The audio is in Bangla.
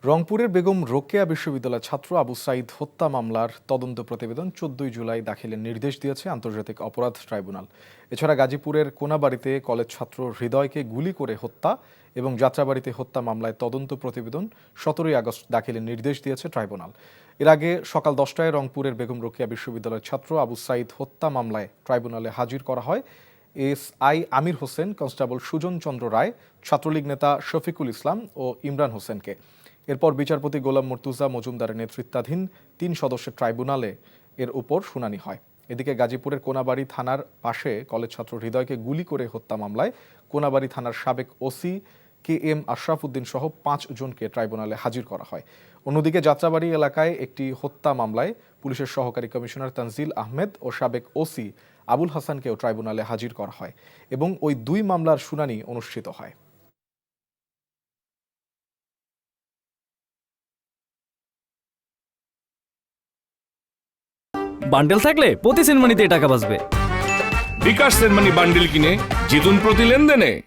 রংপুরের বেগম রোকেয়া বিশ্ববিদ্যালয়ের ছাত্র আবু সাইদ হত্যা মামলার তদন্ত প্রতিবেদন 14 জুলাই দাখিলের নির্দেশ দিয়েছে আন্তর্জাতিক অপরাধ ট্রাইব্যুনাল। এছাড়া গাজীপুরের কোনাবাড়িতে কলেজ ছাত্র হৃদয়কে গুলি করে হত্যা এবং যাত্রাবাড়িতে হত্যা মামলায় তদন্ত প্রতিবেদন 17 আগস্ট দাখিলের নির্দেশ দিয়েছে ট্রাইব্যুনাল। এর আগে সকাল 10টায় রংপুরের বেগম রোকেয়া বিশ্ববিদ্যালয়ের ছাত্র আবু সাইদ হত্যা মামলায় ট্রাইব্যুনালে হাজির করা হয় এসআই আমির হোসেন, কনস্টেবল সুজন চন্দ্র রায়, ছাত্রলীগ নেতা শফিকুল ইসলাম ও ইমরান হোসেনকে। এরপর বিচারপতি গোলাম মুর্তুজা মজুমদারের নেতৃত্বাধীন 3 সদস্যের ট্রাইব্যুনালে এর উপর শুনানি হয়। এদিকে গাজীপুরের কোনাবাড়ি থানার পাশে কলেজ ছাত্র হৃদয়কে গুলি করে হত্যা মামলায় কোনাবাড়ি থানার সাবেক ওসি KM আশরাফ উদ্দিন সহ 5 জনকে ট্রাইব্যুনালে হাজির করা হয়। অন্যদিকে যাত্রাবাড়ি এলাকায় একটি হত্যা মামলায় পুলিশের সহকারী কমিশনার তানজিল আহমেদ ও সাবেক ওসি আবুল হাসানকেও ট্রাইব্যুনালে হাজির করা হয় এবং ওই 2 মামলার শুনানি অনুষ্ঠিত হয়। বান্ডেল থাকলে প্রতি সেনমানিতে টাকা বাঁচবে। বিকাশ সেনমানি বান্ডিল কিনে জিতুন প্রতি লেনদেনে।